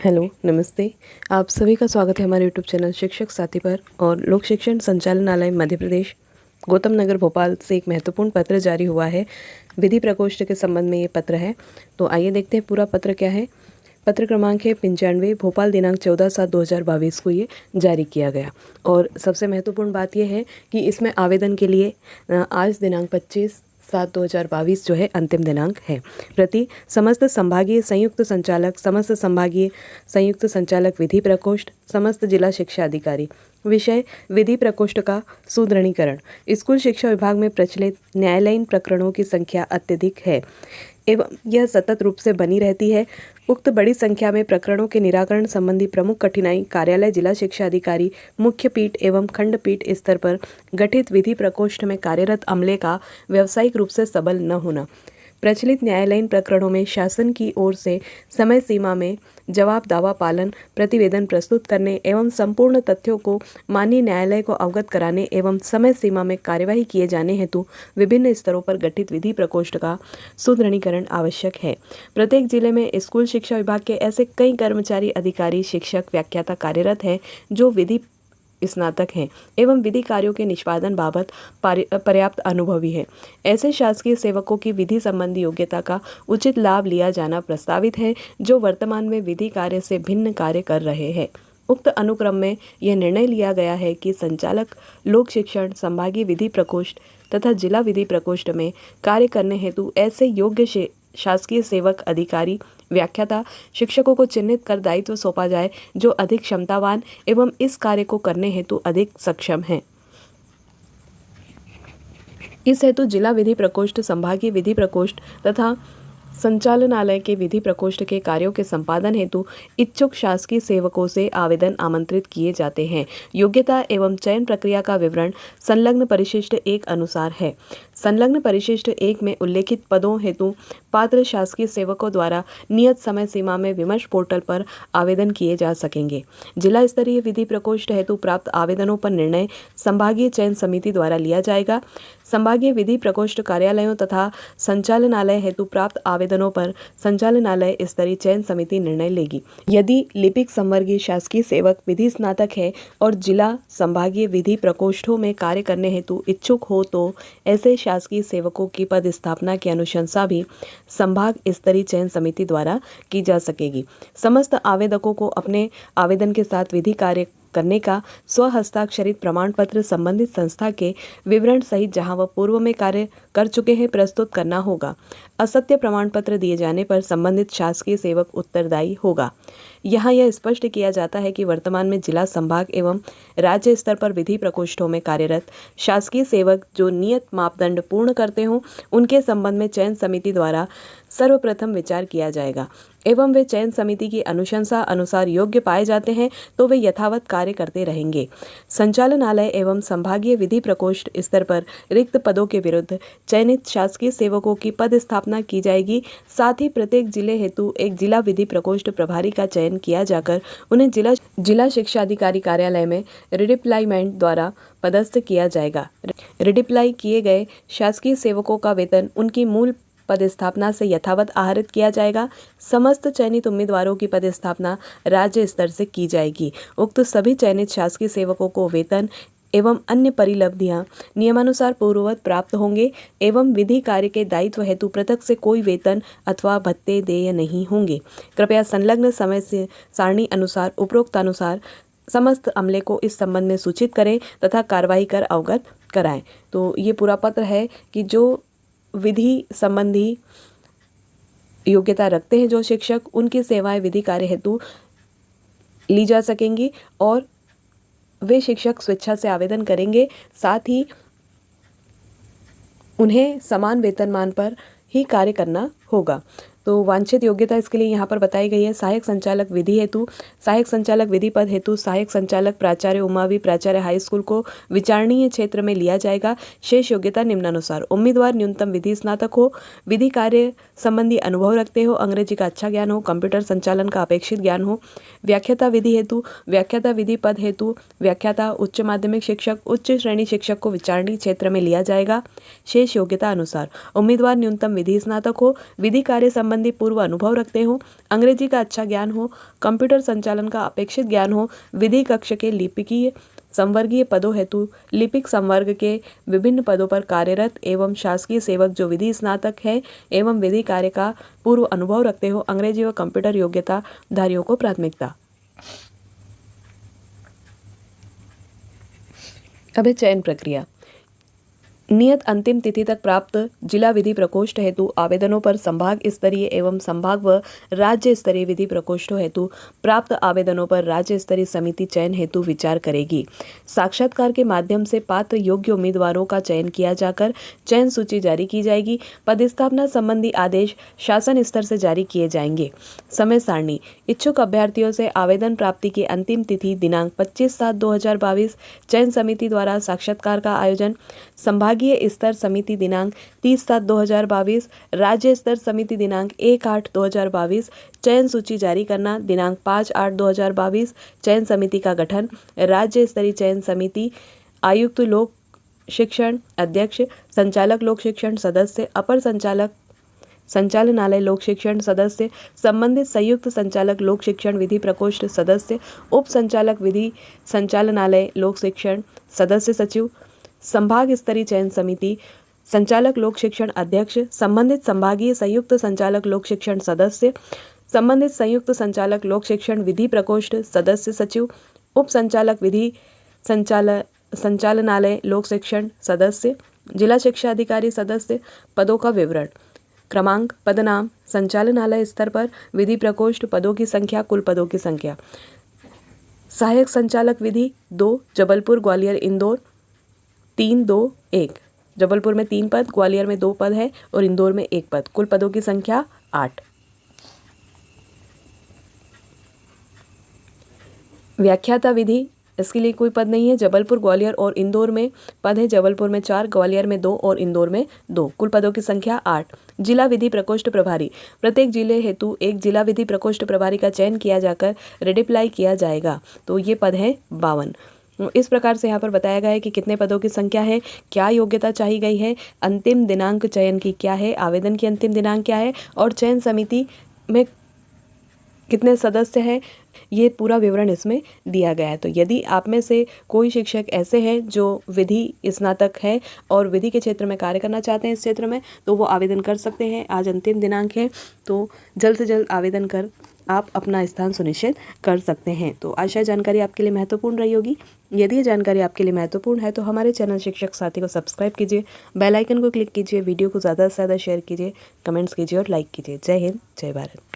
Hello, नमस्ते। आप सभी का स्वागत है हमारे यूट्यूब चैनल शिक्षक साथी पर। और लोक शिक्षण संचालनालय मध्य प्रदेश गौतम नगर भोपाल से एक महत्वपूर्ण पत्र जारी हुआ है। विधि प्रकोष्ठ के संबंध में ये पत्र है। तो आइए देखते हैं पूरा पत्र क्या है। पत्र क्रमांक है 95, भोपाल, दिनांक 14/7/2022 को ये जारी किया गया। और सबसे महत्वपूर्ण बात यह है कि इसमें आवेदन के लिए आज दिनांक 25/7/2022 जो है अंतिम दिनांक है। प्रति समस्त संभागीय संयुक्त संचालक, समस्त संभागीय संयुक्त संचालक विधि प्रकोष्ठ, समस्त जिला शिक्षा अधिकारी। विषय विधि प्रकोष्ठ का सुदृढ़ीकरण। स्कूल शिक्षा विभाग में प्रचलित न्यायालयीन प्रकरणों की संख्या अत्यधिक है एवं यह सतत रूप से बनी रहती है। उक्त बड़ी संख्या में प्रकरणों के निराकरण संबंधी प्रमुख कठिनाई कार्यालय, जिला शिक्षा अधिकारी, मुख्य पीठ एवं खंडपीठ स्तर पर गठित विधि प्रकोष्ठ में कार्यरत अमले का व्यावसायिक रूप से सबल न होना, प्रचलित न्यायालयीन प्रकरणों में शासन की ओर से समय सीमा में जवाब दावा पालन, प्रतिवेदन प्रस्तुत करने एवं संपूर्ण तथ्यों को माननीय न्यायालय को अवगत कराने एवं समय सीमा में कार्यवाही किए जाने हेतु विभिन्न स्तरों पर गठित विधि प्रकोष्ठ का सुदृढ़ीकरण आवश्यक है। प्रत्येक जिले में स्कूल शिक्षा विभाग के ऐसे कई कर्मचारी, अधिकारी, शिक्षक, व्याख्याता कार्यरत हैं जो विधि स्नातक हैं एवं विधि कार्यों के निष्पादन बाबत पर्याप्त अनुभवी है। ऐसे शासकीय सेवकों की विधि संबंधी योग्यता का उचित लाभ लिया जाना प्रस्तावित है जो वर्तमान में विधि कार्य से भिन्न कार्य कर रहे हैं। उक्त अनुक्रम में यह निर्णय लिया गया है कि संचालक लोक शिक्षण, संभागीय विधि प्रकोष्ठ तथा जिला विधि प्रकोष्ठ में कार्य करने हेतु ऐसे योग्य शासकीय सेवक, अधिकारी, व्याख्याता, शिक्षकों को चिन्हित कर दायित्व सौंपा जाए जो अधिक क्षमतावान एवं इस कार्य को करने हेतु अधिक सक्षम हैं। इस हेतु जिला विधि प्रकोष्ठ, संभागीय विधि प्रकोष्ठ तथा संचालनालय के विधि प्रकोष्ठ के कार्यों के संपादन हेतु इच्छुक शासकीय सेवकों से आवेदन आमंत्रित किए जाते हैं। योग्यता एवं चयन प्रक्रिया का विवरण संलग्न परिशिष्ट 1 अनुसार है। संलग्न परिशिष्ट 1 में उल्लेखित पदों हेतु पात्र शासकीय सेवकों द्वारा नियत समय सीमा में विमर्श पोर्टल पर आवेदन किए जा सकेंगे। जिला स्तरीय विधि प्रकोष्ठ हेतु प्राप्त आवेदनों पर निर्णय संभागीय चयन समिति द्वारा लिया जाएगा। संभागीय विधि प्रकोष्ठ कार्यालयों तथा संचालनालय हेतु प्राप्त आवेदनों पर संचालनालय स्तरीय चयन समिति निर्णय लेगी। यदि लिपिक संवर्गीय शासकीय सेवक विधि स्नातक है और जिला संभागीय विधि प्रकोष्ठों में कार्य करने हेतु इच्छुक हो तो ऐसे शासकीय सेवकों की पद स्थापना की अनुशंसा भी संभाग स्तरीय चयन समिति द्वारा की जा सकेगी। समस्त आवेदकों को अपने आवेदन के साथ विधि कार्य करने का स्वहस्ताक्षरित प्रमाण पत्र संबंधित संस्था के विवरण सहित जहां वह पूर्व में कार्य कर चुके हैं प्रस्तुत करना होगा। असत्य प्रमाण पत्र दिए जाने पर संबंधित शासकीय सेवक उत्तरदायी होगा। यहाँ यह स्पष्ट किया जाता है कि वर्तमान में जिला, संभाग एवं राज्य स्तर पर विधि प्रकोष्ठों में कार्यरत शासकीय सेवक जो नियत मापदंड पूर्ण करते हों उनके संबंध में चयन समिति द्वारा सर्वप्रथम विचार किया जाएगा एवं वे चयन समिति की अनुशंसा अनुसार योग्य पाए जाते हैं तो वे यथावत कार्य करते रहेंगे। संचालनालय एवं संभागीय विधि प्रकोष्ठ स्तर पर रिक्त पदों के विरुद्ध चयनित शासकीय सेवकों की पद स्थापना की जाएगी। साथ ही प्रत्येक जिले हेतु एक जिला विधि प्रकोष्ठ प्रभारी का चयन किया जाकर उन्हें जिला शिक्षा अधिकारी कार्यालय में रिडिप्लॉयमेंट द्वारा पदस्थ किया जाएगा। रिडिप्लॉय किए गए शासकीय सेवकों का वेतन उनकी मूल पदस्थापना से यथावत आहरित किया जाएगा। समस्त चयनित उम्मीदवारों की पदस्थापना राज्य स्तर से की जाएगी। उक्त सभी चयनित शासकीय सेवकों को वेतन एवं अन्य परिलब्धियां नियमानुसार पूर्ववत प्राप्त होंगे एवं विधि कार्य के दायित्व हेतु पृथक से कोई वेतन अथवा भत्ते देय नहीं होंगे। कृपया संलग्न समय से सारणी अनुसार उपरोक्तानुसार समस्त अमले को इस संबंध में सूचित करें तथा कार्रवाई कर अवगत कराएं। तो ये पूरा पत्र है कि जो विधि संबंधी योग्यता रखते हैं जो शिक्षक, उनकी सेवाएं विधि कार्य हेतु ली जा सकेंगी और वे शिक्षक स्वेच्छा से आवेदन करेंगे। साथ ही उन्हें समान वेतनमान पर ही कार्य करना होगा। तो वांछित योग्यता इसके लिए यहाँ पर बताई गई है। सहायक संचालक विधि हेतु, सहायक संचालक विधि पद हेतु सहायक संचालक प्राचार्य उमावि प्राचार्य हाई स्कूल को विचारणीय क्षेत्र में लिया जाएगा। शेष योग्यता निम्नानुसार: उम्मीदवार न्यूनतम विधि स्नातक हो, विधि कार्य संबंधी अनुभव रखते हो, अंग्रेजी का अच्छा ज्ञान हो, कंप्यूटर संचालन का अपेक्षित ज्ञान हो। व्याख्याता विधि हेतु, व्याख्याता विधि पद हेतु व्याख्याता, उच्च माध्यमिक शिक्षक, उच्च श्रेणी शिक्षक को विचारणीय क्षेत्र में लिया जाएगा। शेष योग्यता अनुसार: उम्मीदवार न्यूनतम विधि स्नातक हो, विधि कार्य संबंधी पूर्व अनुभव रखते हो, अंग्रेजी का अच्छा ज्ञान हो, कंप्यूटर संचालन का अपेक्षित ज्ञान हो, विधि कक्ष के लिपिकीय संवर्गीय पदों हेतु लिपिक संवर्ग के विभिन्न पदों पर कार्यरत एवं शासकीय सेवक जो विधि स्नातक है एवं विधि कार्य का पूर्व अनुभव रखते हो, अंग्रेजी व कंप्यूटर योग्यता धारियों को प्राथमिकता। अब है चयन प्रक्रिया। नियत अंतिम तिथि तक प्राप्त जिला विधि प्रकोष्ठ हेतु आवेदनों पर संभाग स्तरीय एवं संभाग व राज्य स्तरीय विधि प्रकोष्ठों हेतु प्राप्त आवेदनों पर राज्य स्तरीय समिति चयन हेतु विचार करेगी। साक्षात्कार के माध्यम से पात्र योग्य उम्मीदवारों का चयन किया जाकर चयन सूची जारी की जाएगी। पदस्थापना संबंधी आदेश शासन स्तर से जारी किए जाएंगे। समय सारणी। इच्छुक अभ्यर्थियों से आवेदन प्राप्ति की अंतिम तिथि दिनांक 25/7/2022। चयन समिति द्वारा साक्षात्कार का आयोजन संभागीय स्तर समिति दिनांक 30/7/2022, राज्य स्तर समिति दिनांक 1/8/2022। चयन सूची जारी करना दिनांक 5/8/2022। चयन समिति का गठन राज्य स्तरीय चयन समिति, आयुक्त लोक शिक्षण अध्यक्ष, संचालक लोक शिक्षण सदस्य, अपर संचालक संचालनालय लोक शिक्षण सदस्य, संबंधित संयुक्त संचालक लोक शिक्षण विधि प्रकोष्ठ सदस्य, उप संचालक विधि संचालनालय लोक शिक्षण सदस्य सचिव, संभाग स्तरीय चयन समिति, संचालक लोक शिक्षण अध्यक्ष, संबंधित संभागीय संयुक्त संचालक लोक शिक्षण सदस्य, संबंधित संयुक्त संचालक लोक शिक्षण विधि प्रकोष्ठ सदस्य सचिव, उप संचालक विधि संचालनालय लोक शिक्षण सदस्य, जिला शिक्षा अधिकारी सदस्य। पदों का विवरण, क्रमांक, पदनाम, संचालनालय स्तर पर विधि प्रकोष्ठ, पदों की संख्या, कुल पदों की संख्या। सहायक संचालक विधि 2, जबलपुर, ग्वालियर, इंदौर 3-2-1। जबलपुर में 3 पद, ग्वालियर में 2 पद है और इंदौर में 1 पद। कुल पदों की संख्या 8। व्याख्याता विधि, इसके लिए कोई पद नहीं है। जबलपुर, ग्वालियर और इंदौर में पद है। जबलपुर में 4, ग्वालियर में 2 और इंदौर में 2। कुल पदों की संख्या 8। जिला विधि प्रकोष्ठ प्रभारी, प्रत्येक जिले हेतु एक जिला विधि प्रकोष्ठ प्रभारी का चयन किया जाकर रिडिप्लाई किया जाएगा। तो ये पद है 52। इस प्रकार से यहाँ पर बताया गया है कि कितने पदों की संख्या है, क्या योग्यता चाहिए गई है, अंतिम दिनांक चयन की क्या है, आवेदन की अंतिम दिनांक क्या है और चयन समिति में कितने सदस्य हैं, ये पूरा विवरण इसमें दिया गया है। तो यदि आप में से कोई शिक्षक ऐसे हैं जो विधि स्नातक है और विधि के क्षेत्र में कार्य करना चाहते हैं इस क्षेत्र में, तो वो आवेदन कर सकते हैं। आज अंतिम दिनांक है, तो जल्द से जल्द आवेदन कर आप अपना स्थान सुनिश्चित कर सकते हैं। तो आशा जानकारी आपके लिए महत्वपूर्ण रही होगी। यदि ये जानकारी आपके लिए महत्वपूर्ण है तो हमारे चैनल शिक्षक साथी को सब्सक्राइब कीजिए, बेल आइकन को क्लिक कीजिए, वीडियो को ज़्यादा से ज़्यादा शेयर कीजिए, कमेंट्स कीजिए और लाइक कीजिए। जय हिंद, जय भारत।